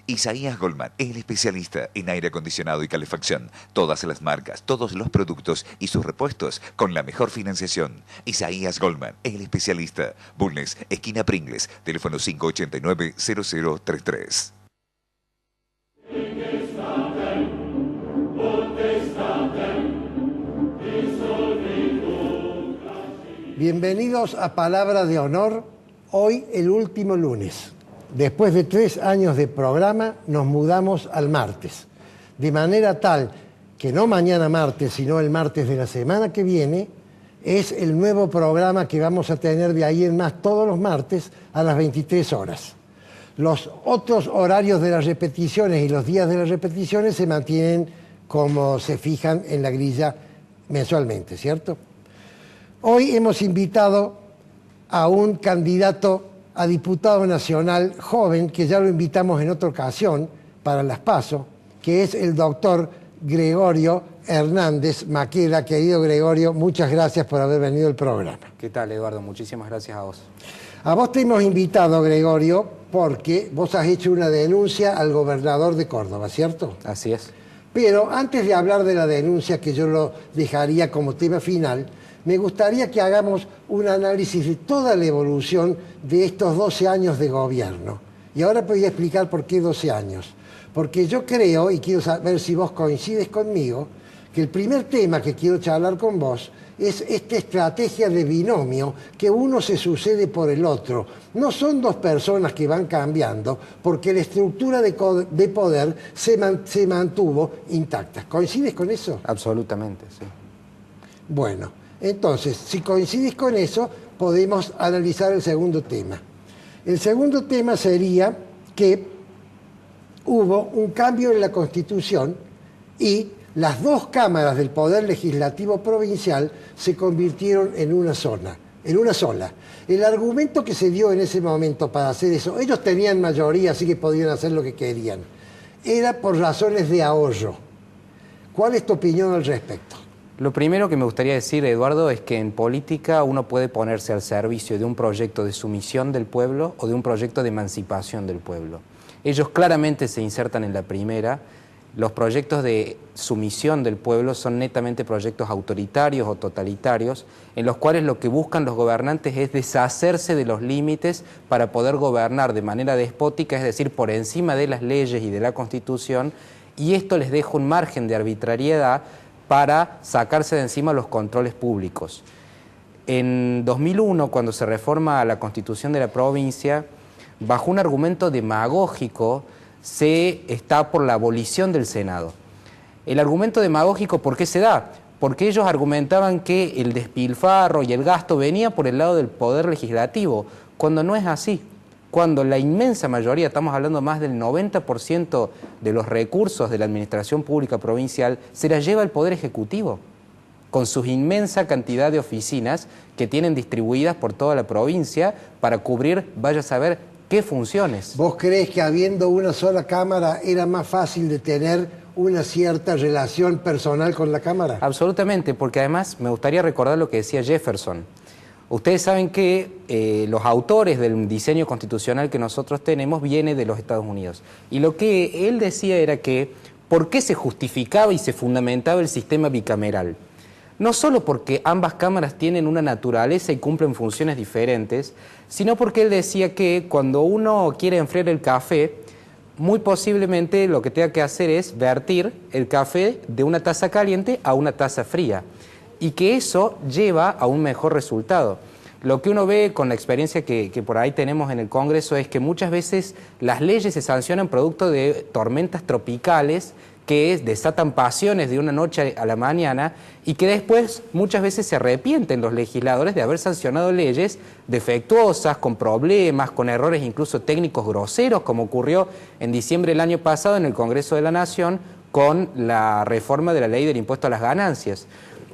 Isaías Goldman, el especialista en aire acondicionado y calefacción. Todas las marcas, todos los productos y sus repuestos con la mejor financiación. Isaías Goldman, el especialista. Bulnes, esquina Pringles, teléfono 589-0033. Bienvenidos a Palabra de Honor, hoy el último lunes. Después de 3 años de programa, nos mudamos al martes. De manera tal que no mañana martes, sino el martes de la semana que viene, es el nuevo programa que vamos a tener de ahí en más todos los martes a las 23 horas. Los otros horarios de las repeticiones y los días de las repeticiones se mantienen como se fijan en la grilla mensualmente, ¿cierto? Hoy hemos invitado a un candidato a diputado nacional joven, que ya lo invitamos en otra ocasión para las PASO, que es el doctor Gregorio Hernández Maqueda. Querido Gregorio, muchas gracias por haber venido al programa. ¿Qué tal, Eduardo? Muchísimas gracias a vos. A vos te hemos invitado, Gregorio, porque vos has hecho una denuncia al gobernador de Córdoba, ¿cierto? Así es. Pero antes de hablar de la denuncia, que yo lo dejaría como tema final, me gustaría que hagamos un análisis de toda la evolución de estos 12 años de gobierno. Y ahora voy a explicar por qué 12 años. Porque yo creo, y quiero saber si vos coincides conmigo, que el primer tema que quiero charlar con vos es esta estrategia de binomio, que uno se sucede por el otro. No son dos personas que van cambiando, porque la estructura de poder se mantuvo intacta. ¿Coincides con eso? Absolutamente, sí. Bueno. Entonces, si coincides con eso, podemos analizar el segundo tema. El segundo tema sería que hubo un cambio en la Constitución y las dos cámaras del Poder Legislativo Provincial se convirtieron en una sola. El argumento que se dio en ese momento para hacer eso, ellos tenían mayoría, así que podían hacer lo que querían, era por razones de ahorro. ¿Cuál es tu opinión al respecto? Lo primero que me gustaría decir, Eduardo, es que en política uno puede ponerse al servicio de un proyecto de sumisión del pueblo o de un proyecto de emancipación del pueblo. Ellos claramente se insertan en la primera. Los proyectos de sumisión del pueblo son netamente proyectos autoritarios o totalitarios, en los cuales lo que buscan los gobernantes es deshacerse de los límites para poder gobernar de manera despótica, es decir, por encima de las leyes y de la Constitución, y esto les deja un margen de arbitrariedad para sacarse de encima los controles públicos. En 2001, cuando se reforma la Constitución de la provincia, bajo un argumento demagógico, se está por la abolición del Senado. El argumento demagógico, ¿por qué se da? Porque ellos argumentaban que el despilfarro y el gasto venía por el lado del Poder Legislativo, cuando no es así. Cuando la inmensa mayoría, estamos hablando más del 90% de los recursos de la administración pública provincial, se la lleva el Poder Ejecutivo, con su inmensa cantidad de oficinas que tienen distribuidas por toda la provincia para cubrir, vaya a saber, qué funciones. ¿Vos crees que habiendo una sola Cámara era más fácil de tener una cierta relación personal con la Cámara? Absolutamente, porque además me gustaría recordar lo que decía Jefferson. Ustedes saben que los autores del diseño constitucional que nosotros tenemos viene de los Estados Unidos. Y lo que él decía era que ¿Por qué se justificaba y se fundamentaba el sistema bicameral? No solo porque ambas cámaras tienen una naturaleza y cumplen funciones diferentes, sino porque él decía que cuando uno quiere enfriar el café, muy posiblemente lo que tenga que hacer es vertir el café de una taza caliente a una taza fría, y que eso lleva a un mejor resultado. Lo que uno ve con la experiencia que por ahí tenemos en el Congreso es que muchas veces las leyes se sancionan producto de tormentas tropicales que desatan pasiones de una noche a la mañana y que después muchas veces se arrepienten los legisladores de haber sancionado leyes defectuosas, con problemas, con errores incluso técnicos groseros, como ocurrió en diciembre del año pasado en el Congreso de la Nación con la reforma de la ley del impuesto a las ganancias.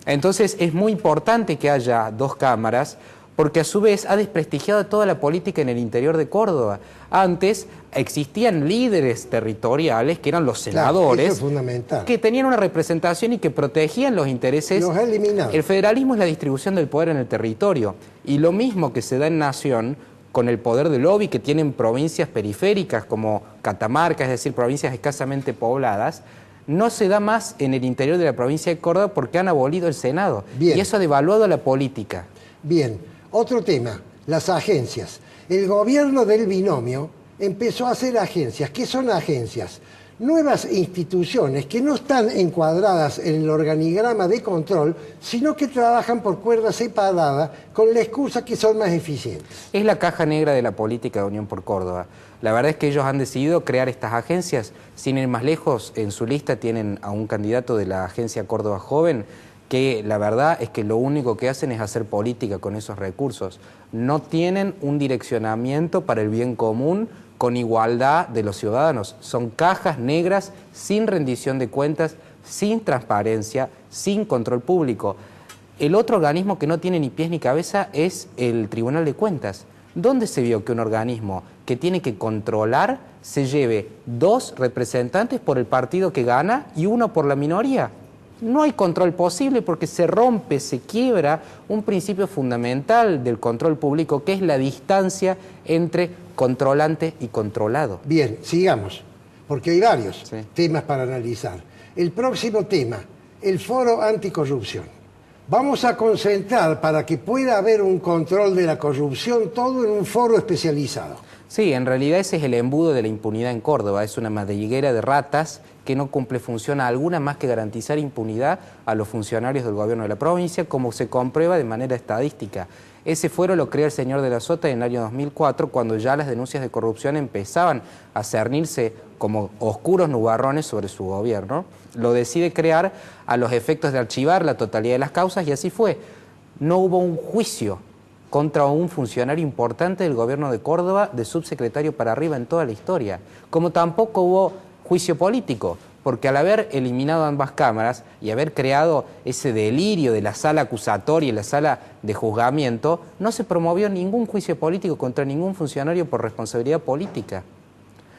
Entonces es muy importante que haya dos cámaras, porque a su vez ha desprestigiado toda la política en el interior de Córdoba. Antes existían líderes territoriales, que eran los senadores, claro, eso es fundamental, que tenían una representación y que protegían los intereses. Los ha eliminado. El federalismo es la distribución del poder en el territorio, y lo mismo que se da en Nación con el poder de lobby que tienen provincias periféricas como Catamarca, es decir, provincias escasamente pobladas, no se da más en el interior de la provincia de Córdoba porque han abolido el Senado. Bien. Y eso ha devaluado la política. Bien, otro tema, las agencias. El gobierno del binomio empezó a hacer agencias. ¿Qué son agencias? Nuevas instituciones que no están encuadradas en el organigrama de control, sino que trabajan por cuerda separada con la excusa que son más eficientes. Es la caja negra de la política de Unión por Córdoba. La verdad es que ellos han decidido crear estas agencias. Sin ir más lejos, en su lista tienen a un candidato de la agencia Córdoba Joven, que la verdad es que lo único que hacen es hacer política con esos recursos. No tienen un direccionamiento para el bien común con igualdad de los ciudadanos. Son cajas negras sin rendición de cuentas, sin transparencia, sin control público. El otro organismo que no tiene ni pies ni cabeza es el Tribunal de Cuentas. ¿Dónde se vio que un organismo que tiene que controlar se lleve 2 representantes por el partido que gana y 1 por la minoría? No hay control posible porque se rompe, se quiebra un principio fundamental del control público, que es la distancia entre controlante y controlado. Bien, sigamos, porque hay varios Sí. temas para analizar. El próximo tema, el foro anticorrupción. Vamos a concentrar para que pueda haber un control de la corrupción todo en un foro especializado. Sí, en realidad ese es el embudo de la impunidad en Córdoba. Es una madriguera de ratas que no cumple función alguna más que garantizar impunidad a los funcionarios del gobierno de la provincia, como se comprueba de manera estadística. Ese fuero lo crea el señor de la Sota en el año 2004, cuando ya las denuncias de corrupción empezaban a cernirse como oscuros nubarrones sobre su gobierno. Lo decide crear a los efectos de archivar la totalidad de las causas, y así fue. No hubo un juicio contra un funcionario importante del gobierno de Córdoba, de subsecretario para arriba en toda la historia. Como tampoco hubo juicio político, porque al haber eliminado ambas cámaras y haber creado ese delirio de la sala acusatoria y la sala de juzgamiento, no se promovió ningún juicio político contra ningún funcionario por responsabilidad política.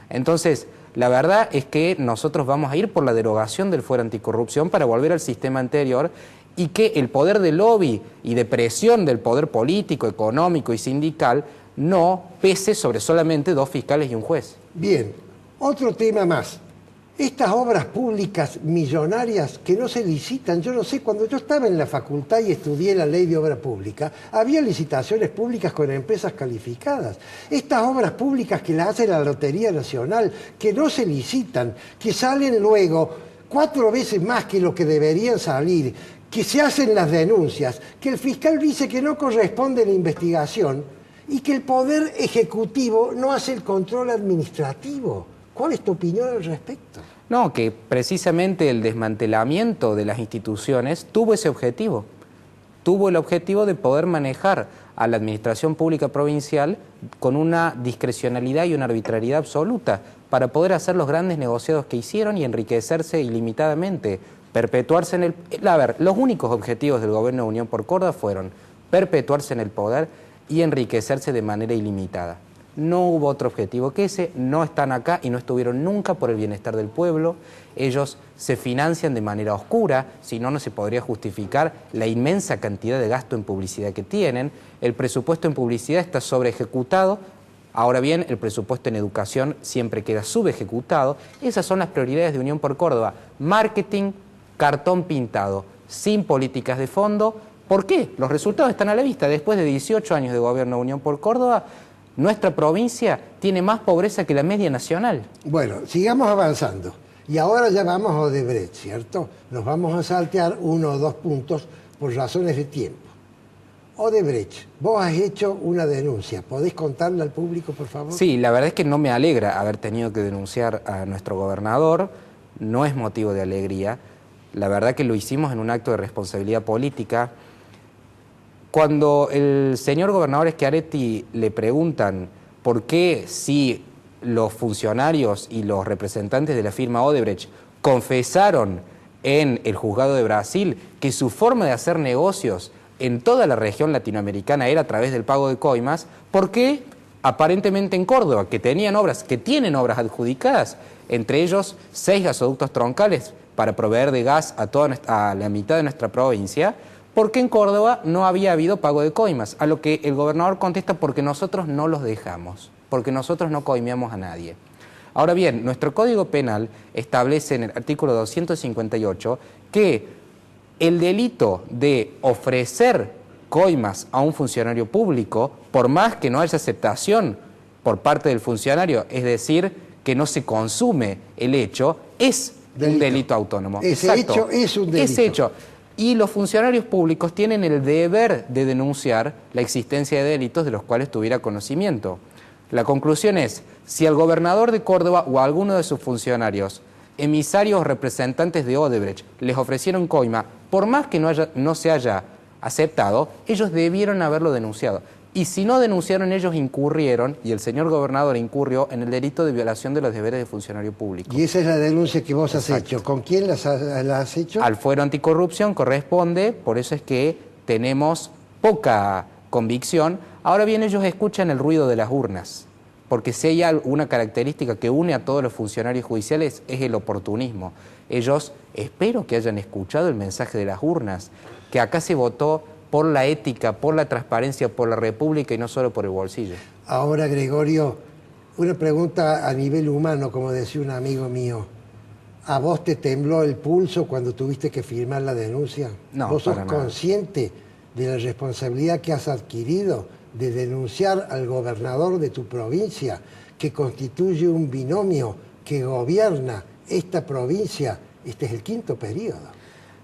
Entonces, la verdad es que nosotros vamos a ir por la derogación del fuero anticorrupción para volver al sistema anterior, y que el poder de lobby y de presión del poder político, económico y sindical no pese sobre solamente 2 fiscales y un juez. Bien, otro tema más. Estas obras públicas millonarias que no se licitan, yo no sé, cuando yo estaba en la facultad y estudié la ley de obra pública, había licitaciones públicas con empresas calificadas. Estas obras públicas que las hace la Lotería Nacional, que no se licitan, que salen luego 4 veces más que lo que deberían salir, que se hacen las denuncias, que el fiscal dice que no corresponde la investigación y que el Poder Ejecutivo no hace el control administrativo. ¿Cuál es tu opinión al respecto? No, que precisamente el desmantelamiento de las instituciones tuvo ese objetivo. Tuvo el objetivo de poder manejar a la administración pública provincial con una discrecionalidad y una arbitrariedad absoluta para poder hacer los grandes negociados que hicieron y enriquecerse ilimitadamente, perpetuarse en el... A ver, los únicos objetivos del gobierno de Unión por Córdoba fueron perpetuarse en el poder y enriquecerse de manera ilimitada. No hubo otro objetivo que ese, no están acá y no estuvieron nunca por el bienestar del pueblo. Ellos se financian de manera oscura, si no, no se podría justificar la inmensa cantidad de gasto en publicidad que tienen. El presupuesto en publicidad está sobre ejecutado Ahora bien, el presupuesto en educación siempre queda subejecutado. Esas son las prioridades de Unión por Córdoba. Marketing, cartón pintado, sin políticas de fondo. ¿Por qué? Los resultados están a la vista. Después de 18 años de gobierno de Unión por Córdoba, nuestra provincia tiene más pobreza que la media nacional. Bueno, sigamos avanzando. Y ahora ya vamos a Odebrecht, ¿cierto? Nos vamos a saltear 1 o 2 puntos por razones de tiempo. Odebrecht, vos has hecho una denuncia. ¿Podés contarle al público, por favor? Sí, la verdad es que no me alegra haber tenido que denunciar a nuestro gobernador. No es motivo de alegría. La verdad que lo hicimos en un acto de responsabilidad política. Cuando el señor gobernador Schiaretti le preguntan por qué si los funcionarios y los representantes de la firma Odebrecht confesaron en el juzgado de Brasil que su forma de hacer negocios en toda la región latinoamericana era a través del pago de coimas, ¿por qué aparentemente en Córdoba, que tienen obras adjudicadas, entre ellos 6 gasoductos troncales para proveer de gas a la mitad de nuestra provincia, ¿por qué en Córdoba no había habido pago de coimas? A lo que el gobernador contesta: porque nosotros no los dejamos, porque nosotros no coimeamos a nadie. Ahora bien, nuestro Código Penal establece en el artículo 258 que el delito de ofrecer coimas a un funcionario público, por más que no haya aceptación por parte del funcionario, es decir, que no se consume el hecho, es un delito autónomo. Ese hecho es un delito. Ese hecho. Y los funcionarios públicos tienen el deber de denunciar la existencia de delitos de los cuales tuviera conocimiento. La conclusión es: si al gobernador de Córdoba o a alguno de sus funcionarios, emisarios o representantes de Odebrecht, les ofrecieron coima, por más que no se haya aceptado, ellos debieron haberlo denunciado. Y si no denunciaron, ellos incurrieron, y el señor gobernador incurrió en el delito de violación de los deberes de funcionario público. Y esa es la denuncia que vos has hecho. ¿Con quién la has hecho? Al Fuero Anticorrupción corresponde, por eso es que tenemos poca convicción. Ahora bien, ellos escuchan el ruido de las urnas, porque si hay alguna característica que une a todos los funcionarios judiciales es el oportunismo. Ellos espero que hayan escuchado el mensaje de las urnas, que acá se votó por la ética, por la transparencia, por la república y no solo por el bolsillo. Ahora, Gregorio, una pregunta a nivel humano, como decía un amigo mío. ¿A vos te tembló el pulso cuando tuviste que firmar la denuncia? No, ¿Vos sos para nada. consciente de la responsabilidad que has adquirido de denunciar al gobernador de tu provincia, que constituye un binomio que gobierna esta provincia? Este es el 5º periodo.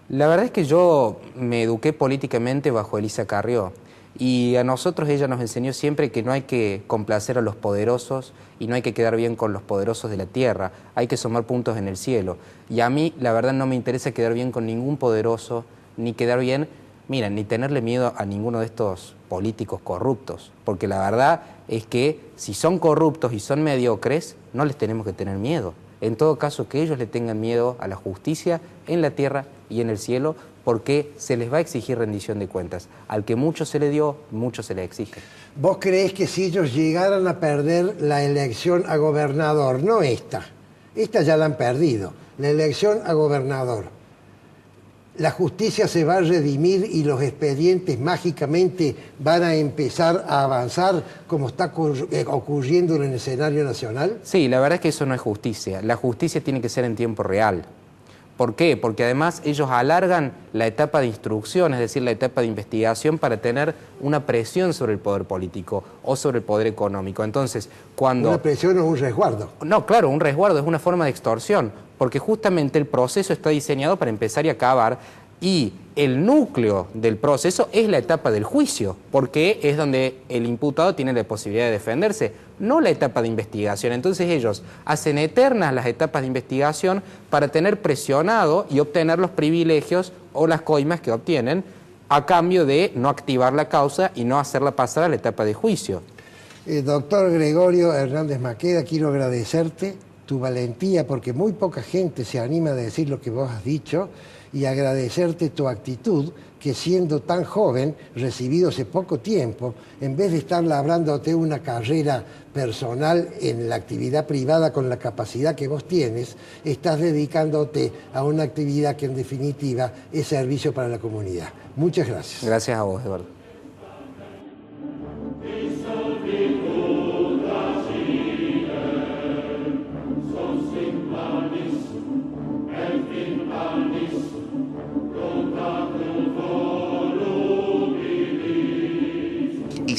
La verdad es que yo me eduqué políticamente bajo Elisa Carrió, y a nosotros ella nos enseñó siempre que no hay que complacer a los poderosos y no hay que quedar bien con los poderosos de la tierra, hay que sumar puntos en el cielo. Y a mí la verdad no me interesa quedar bien con ningún poderoso, ni quedar bien, mira, ni tenerle miedo a ninguno de estos políticos corruptos, porque la verdad es que si son corruptos y son mediocres, no les tenemos que tener miedo. En todo caso, que ellos le tengan miedo a la justicia en la tierra y en el cielo, porque se les va a exigir rendición de cuentas. Al que mucho se le dio, mucho se le exige. ¿Vos creés que si ellos llegaran a perder la elección a gobernador, no esta ya la han perdido, la elección a gobernador, la justicia se va a redimir y los expedientes mágicamente van a empezar a avanzar como está ocurriendo en el escenario nacional? Sí, la verdad es que eso no es justicia. La justicia tiene que ser en tiempo real. ¿Por qué? Porque además ellos alargan la etapa de instrucción, es decir, la etapa de investigación, para tener una presión sobre el poder político o sobre el poder económico. Entonces, cuando... ¿Una presión o un resguardo? No, claro, un resguardo es una forma de extorsión, porque justamente el proceso está diseñado para empezar y acabar, y el núcleo del proceso es la etapa del juicio, porque es donde el imputado tiene la posibilidad de defenderse, no la etapa de investigación. Entonces ellos hacen eternas las etapas de investigación para tener presionado y obtener los privilegios o las coimas que obtienen a cambio de no activar la causa y no hacerla pasar a la etapa de juicio. Doctor Gregorio Hernández Maqueda, quiero agradecerte tu valentía, porque muy poca gente se anima a decir lo que vos has dicho, y agradecerte tu actitud, que siendo tan joven, recibido hace poco tiempo, en vez de estar labrándote una carrera personal en la actividad privada con la capacidad que vos tienes, estás dedicándote a una actividad que en definitiva es servicio para la comunidad. Muchas gracias. Gracias a vos, Eduardo.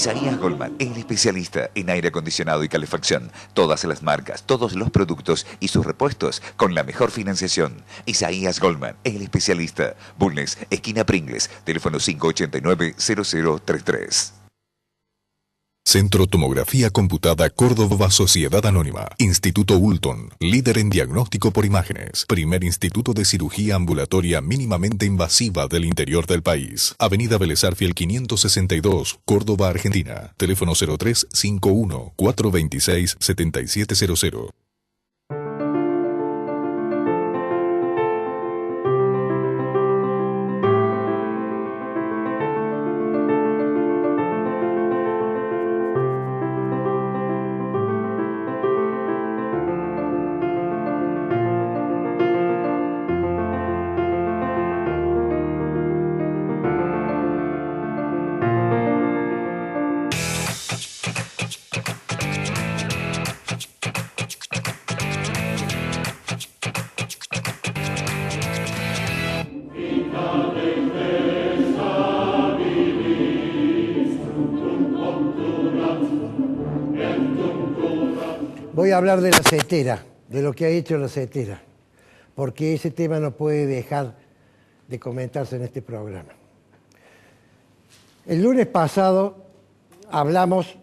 Isaías Goldman, el especialista en aire acondicionado y calefacción. Todas las marcas, todos los productos y sus repuestos con la mejor financiación. Isaías Goldman, el especialista. Bulnes, esquina Pringles, teléfono 589-0033. Centro Tomografía Computada Córdoba Sociedad Anónima. Instituto Ulton, líder en diagnóstico por imágenes. Primer instituto de cirugía ambulatoria mínimamente invasiva del interior del país. Avenida Vélez Arfiel 562, Córdoba, Argentina. Teléfono 0351 426 7700. Voy a hablar de la CETERA, de lo que ha hecho la CETERA, porque ese tema no puede dejar de comentarse en este programa. El lunes pasado hablamos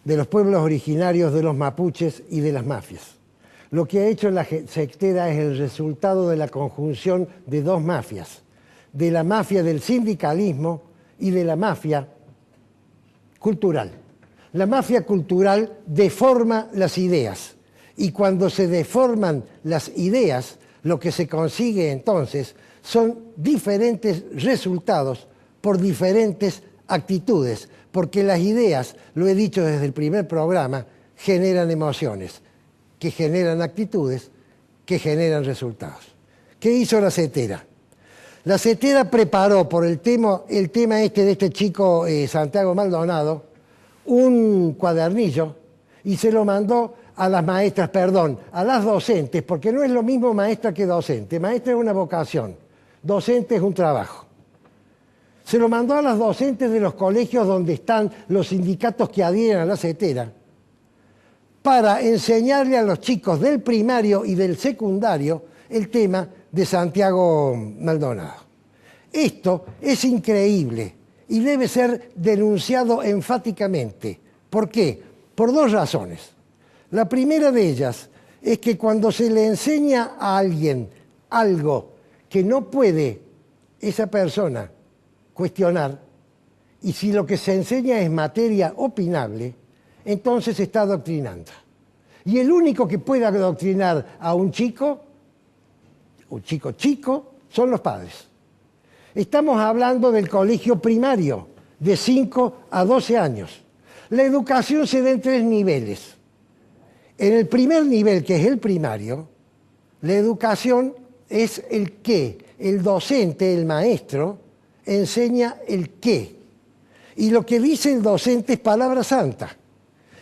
de los pueblos originarios, de los mapuches y de las mafias. Lo que ha hecho la CETERA es el resultado de la conjunción de dos mafias, de la mafia del sindicalismo y de la mafia cultural. La mafia cultural deforma las ideas y cuando se deforman las ideas, lo que se consigue entonces son diferentes resultados por diferentes actitudes, porque las ideas, lo he dicho desde el primer programa, generan emociones, que generan actitudes, que generan resultados. ¿Qué hizo la CETERA? La CETERA preparó por el tema este de este chico Santiago Maldonado, un cuadernillo y se lo mandó a las maestras, a las docentes, porque no es lo mismo maestra que docente. Maestra es una vocación, docente es un trabajo. Se lo mandó a las docentes de los colegios donde están los sindicatos que adhieren a la CETERA para enseñarle a los chicos del primario y del secundario el tema de Santiago Maldonado. Esto es increíble y debe ser denunciado enfáticamente. ¿Por qué? Por dos razones. La primera de ellas es que cuando se le enseña a alguien algo que no puede esa persona cuestionar, y si lo que se enseña es materia opinable, entonces se está adoctrinando. Y el único que puede adoctrinar a un chico chico, son los padres. Estamos hablando del colegio primario, de 5 a 12 años. La educación se da en 3 niveles. En el primer nivel, que es el primario, la educación es el qué. El docente, el maestro, enseña el qué. Y lo que dice el docente es palabra santa.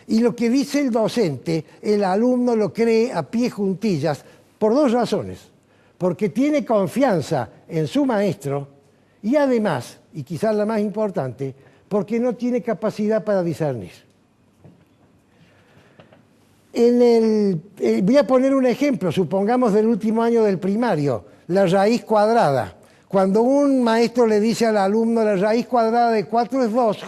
Y lo que dice el docente, el alumno lo cree a pie juntillas, por dos razones. Porque tiene confianza en su maestro y además, y quizás la más importante, porque no tiene capacidad para discernir. Voy a poner un ejemplo, supongamos del último año del primario, la raíz cuadrada. Cuando un maestro le dice al alumno la raíz cuadrada de 4 es 2,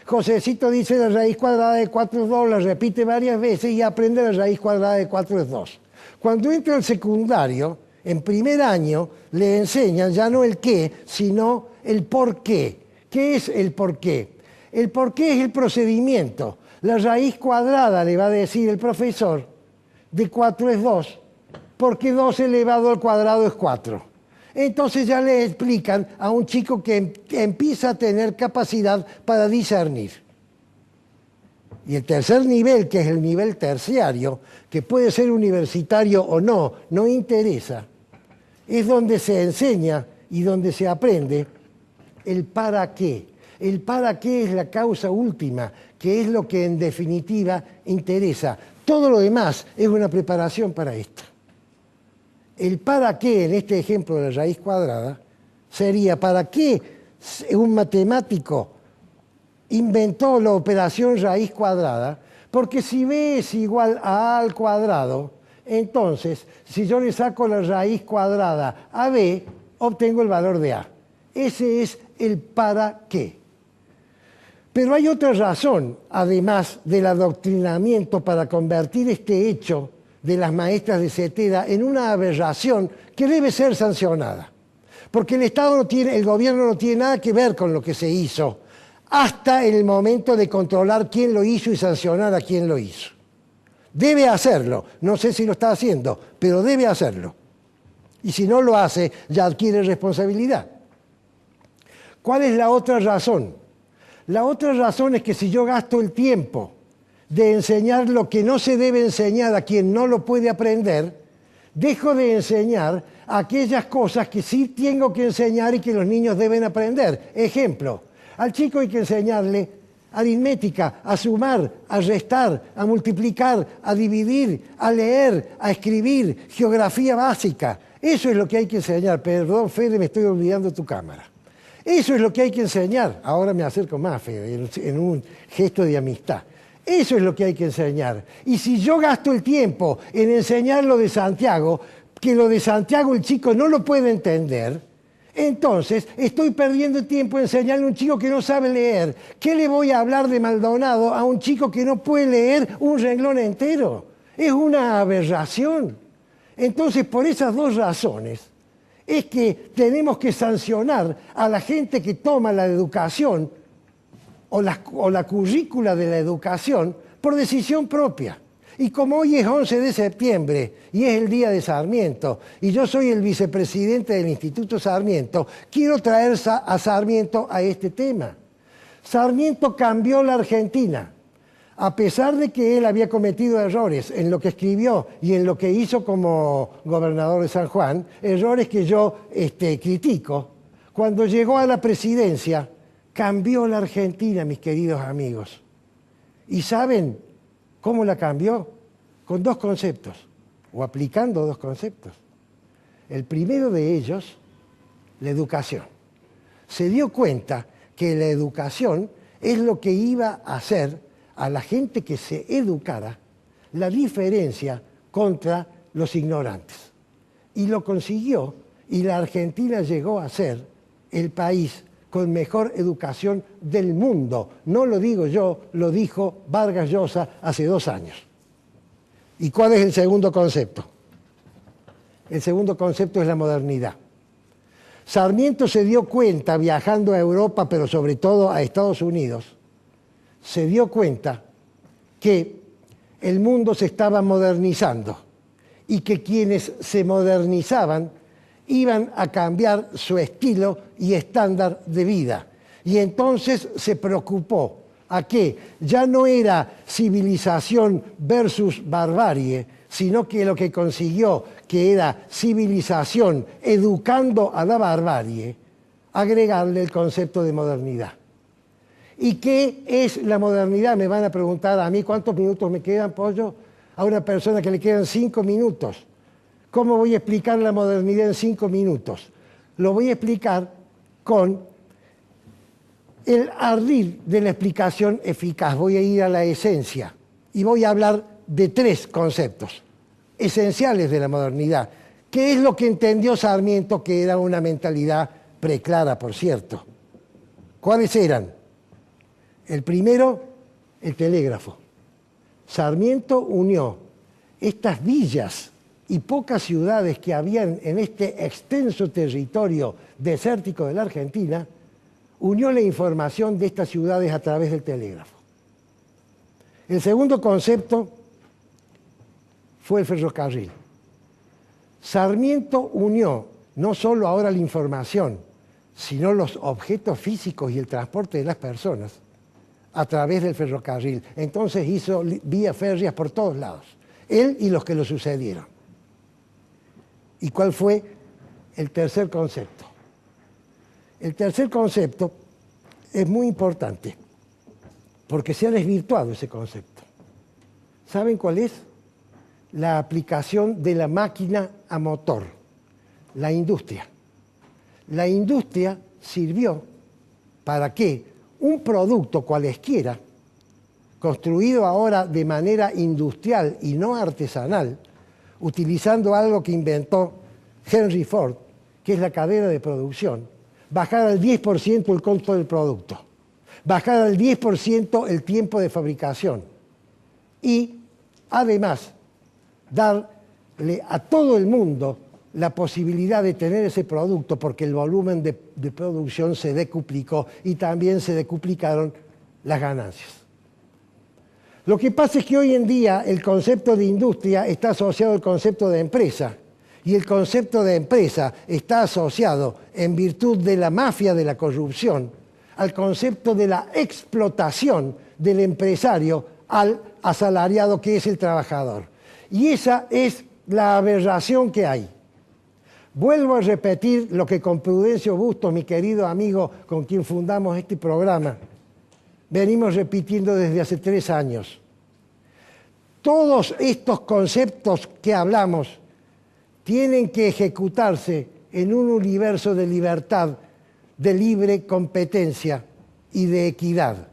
Josecito dice la raíz cuadrada de 4 es 2, la repite varias veces y aprende la raíz cuadrada de 4 es 2. Cuando entra al secundario, en primer año, le enseñan ya no el qué, sino el por qué. ¿Qué es el por qué? El por qué es el procedimiento. La raíz cuadrada, le va a decir el profesor, de 4 es 2, porque 2 elevado al cuadrado es 4. Entonces ya le explican a un chico que empieza a tener capacidad para discernir. Y el tercer nivel, que es el nivel terciario, que puede ser universitario o no, no interesa, es donde se enseña y donde se aprende el para qué. El para qué es la causa última, que es lo que en definitiva interesa. Todo lo demás es una preparación para esto. El para qué, en este ejemplo de la raíz cuadrada, sería para qué un matemático inventó la operación raíz cuadrada, porque si B es igual a A al cuadrado, entonces, si yo le saco la raíz cuadrada a B, obtengo el valor de A. Ese es el para qué. Pero hay otra razón, además del adoctrinamiento, para convertir este hecho de las maestras de Zetera en una aberración que debe ser sancionada. Porque el gobierno no tiene nada que ver con lo que se hizo, hasta el momento de controlar quién lo hizo y sancionar a quién lo hizo. Debe hacerlo, no sé si lo está haciendo, pero debe hacerlo. Y si no lo hace, ya adquiere responsabilidad. ¿Cuál es la otra razón? La otra razón es que si yo gasto el tiempo de enseñar lo que no se debe enseñar a quien no lo puede aprender, dejo de enseñar aquellas cosas que sí tengo que enseñar y que los niños deben aprender. Ejemplo, al chico hay que enseñarle aritmética, a sumar, a restar, a multiplicar, a dividir, a leer, a escribir, geografía básica. Eso es lo que hay que enseñar. Perdón, Fede, me estoy olvidando tu cámara. Eso es lo que hay que enseñar. Ahora me acerco más, Fede, en un gesto de amistad. Eso es lo que hay que enseñar. Y si yo gasto el tiempo en enseñar lo de Santiago, que lo de Santiago el chico no lo puede entender, entonces estoy perdiendo el tiempo en enseñarle a un chico que no sabe leer. ¿Qué le voy a hablar de Maldonado a un chico que no puede leer un renglón entero? Es una aberración. Entonces, por esas dos razones, es que tenemos que sancionar a la gente que toma la educación o la currícula de la educación por decisión propia. Y como hoy es 11 de septiembre y es el día de Sarmiento, y yo soy el vicepresidente del Instituto Sarmiento, quiero traer a Sarmiento a este tema. Sarmiento cambió la Argentina. A pesar de que él había cometido errores en lo que escribió y en lo que hizo como gobernador de San Juan, errores que yo critico, cuando llegó a la presidencia, cambió la Argentina, mis queridos amigos. ¿Y saben cómo la cambió? Con dos conceptos, o aplicando dos conceptos. El primero de ellos, la educación. Se dio cuenta que la educación es lo que iba a hacer a la gente que se educara la diferencia contra los ignorantes. Y lo consiguió, y la Argentina llegó a ser el país con mejor educación del mundo. No lo digo yo, lo dijo Vargas Llosa hace 2 años. ¿Y cuál es el segundo concepto? El segundo concepto es la modernidad. Sarmiento se dio cuenta, viajando a Europa, pero sobre todo a Estados Unidos, se dio cuenta que el mundo se estaba modernizando y que quienes se modernizaban iban a cambiar su estilo y estándar de vida. Y entonces se preocupó a que ya no era civilización versus barbarie, sino que lo que consiguió, que era civilización educando a la barbarie, agregarle el concepto de modernidad. ¿Y qué es la modernidad? Me van a preguntar a mí cuántos minutos me quedan, Pollo, a una persona que le quedan 5 minutos. ¿Cómo voy a explicar la modernidad en 5 minutos? Lo voy a explicar con el ardid de la explicación eficaz. Voy a ir a la esencia y voy a hablar de 3 conceptos esenciales de la modernidad. ¿Qué es lo que entendió Sarmiento, que era una mentalidad preclara, por cierto? ¿Cuáles eran? El primero, el telégrafo. Sarmiento unió estas villas y pocas ciudades que habían en este extenso territorio desértico de la Argentina, unió la información de estas ciudades a través del telégrafo. El segundo concepto fue el ferrocarril. Sarmiento unió no solo ahora la información, sino los objetos físicos y el transporte de las personas a través del ferrocarril. Entonces hizo vías férreas por todos lados, él y los que lo sucedieron. ¿Y cuál fue el tercer concepto? El tercer concepto es muy importante porque se ha desvirtuado ese concepto. ¿Saben cuál es? La aplicación de la máquina a motor, la industria. La industria sirvió para que un producto cualesquiera, construido ahora de manera industrial y no artesanal, utilizando algo que inventó Henry Ford, que es la cadena de producción, bajar al 10% el costo del producto, bajar al 10% el tiempo de fabricación y, además, darle a todo el mundo la posibilidad de tener ese producto porque el volumen de producción se decuplicó y también se decuplicaron las ganancias. Lo que pasa es que hoy en día el concepto de industria está asociado al concepto de empresa y el concepto de empresa está asociado, en virtud de la mafia de la corrupción, al concepto de la explotación del empresario al asalariado que es el trabajador. Y esa es la aberración que hay. Vuelvo a repetir lo que con Prudencio Bustos, mi querido amigo con quien fundamos este programa, venimos repitiendo desde hace 3 años. Todos estos conceptos que hablamos tienen que ejecutarse en un universo de libertad, de libre competencia y de equidad.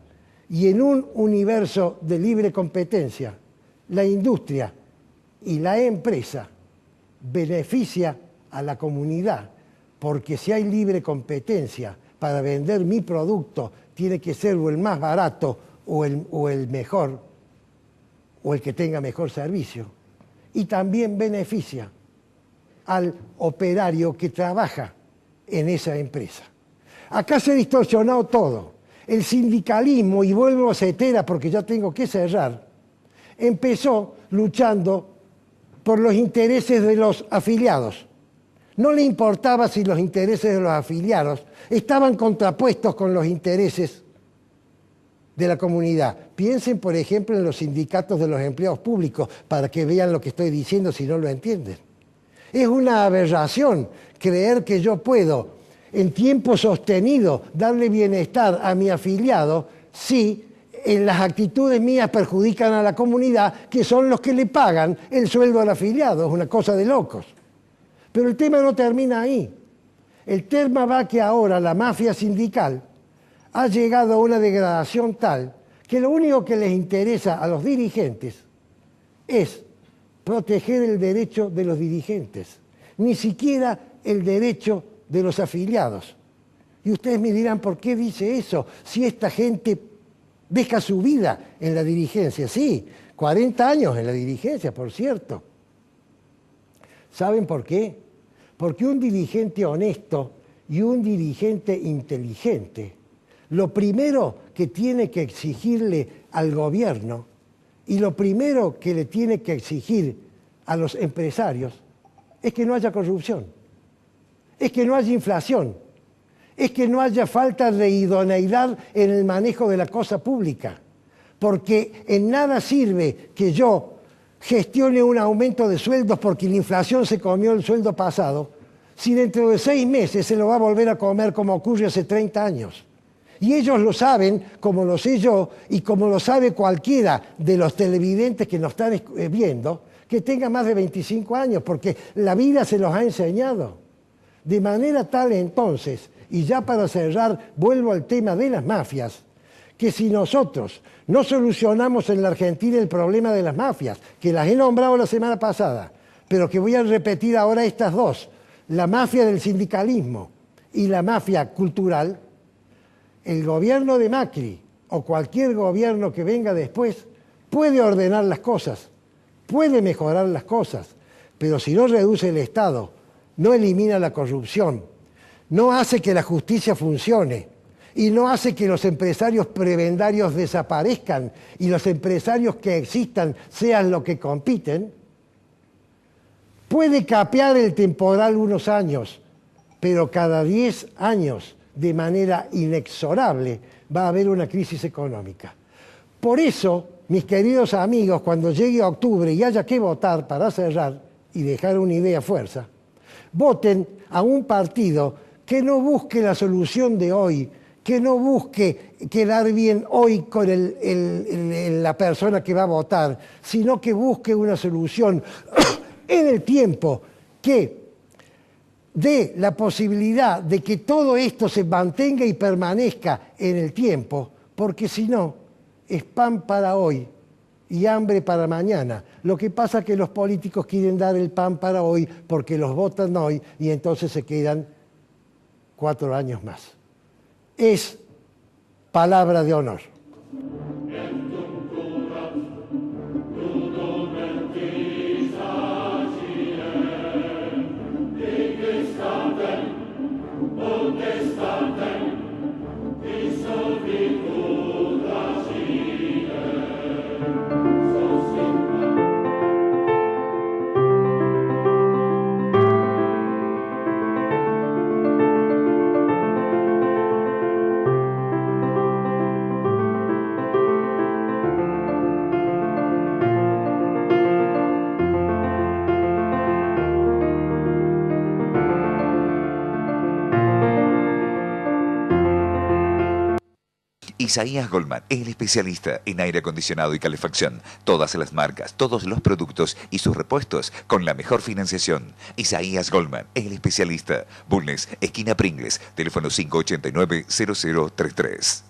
Y en un universo de libre competencia, la industria y la empresa beneficia a la comunidad, porque si hay libre competencia para vender mi producto, tiene que ser o el más barato o el mejor, o el que tenga mejor servicio. Y también beneficia al operario que trabaja en esa empresa. Acá se ha distorsionado todo. El sindicalismo, y vuelvo a Cetera porque ya tengo que cerrar, empezó luchando por los intereses de los afiliados. No le importaba si los intereses de los afiliados estaban contrapuestos con los intereses de la comunidad. Piensen, por ejemplo, en los sindicatos de los empleados públicos para que vean lo que estoy diciendo si no lo entienden. Es una aberración creer que yo puedo, en tiempo sostenido, darle bienestar a mi afiliado si en las actitudes mías perjudican a la comunidad, que son los que le pagan el sueldo al afiliado. Es una cosa de locos. Pero el tema no termina ahí. El tema va que ahora la mafia sindical ha llegado a una degradación tal que lo único que les interesa a los dirigentes es proteger el derecho de los dirigentes, ni siquiera el derecho de los afiliados. Y ustedes me dirán, ¿por qué dice eso? Si esta gente deja su vida en la dirigencia. Sí, 40 años en la dirigencia, por cierto. ¿Saben por qué? Porque un dirigente honesto y un dirigente inteligente, lo primero que tiene que exigirle al gobierno y lo primero que le tiene que exigir a los empresarios es que no haya corrupción, es que no haya inflación, es que no haya falta de idoneidad en el manejo de la cosa pública, porque en nada sirve que yo gestione un aumento de sueldos porque la inflación se comió el sueldo pasado, si dentro de 6 meses se lo va a volver a comer como ocurre hace 30 años. Y ellos lo saben, como lo sé yo, y como lo sabe cualquiera de los televidentes que nos están viendo, que tenga más de 25 años, porque la vida se los ha enseñado. De manera tal entonces, y ya para cerrar, vuelvo al tema de las mafias, que si nosotros no solucionamos en la Argentina el problema de las mafias, que las he nombrado la semana pasada, pero que voy a repetir ahora estas dos, la mafia del sindicalismo y la mafia cultural, el gobierno de Macri o cualquier gobierno que venga después puede ordenar las cosas, puede mejorar las cosas, pero si no reduce el Estado, no elimina la corrupción, no hace que la justicia funcione y no hace que los empresarios prebendarios desaparezcan y los empresarios que existan sean los que compiten, puede capear el temporal unos años, pero cada 10 años, de manera inexorable, va a haber una crisis económica. Por eso, mis queridos amigos, cuando llegue octubre y haya que votar para cerrar y dejar una idea fuerza, voten a un partido que no busque la solución de hoy, que no busque quedar bien hoy con la persona que va a votar, sino que busque una solución en el tiempo que dé la posibilidad de que todo esto se mantenga y permanezca en el tiempo, porque si no, es pan para hoy y hambre para mañana. Lo que pasa es que los políticos quieren dar el pan para hoy porque los votan hoy y entonces se quedan 4 años más. Es palabra de honor. Isaías Goldman, el especialista en aire acondicionado y calefacción. Todas las marcas, todos los productos y sus repuestos con la mejor financiación. Isaías Goldman, el especialista. Bulnes, esquina Pringles, teléfono 589-0033.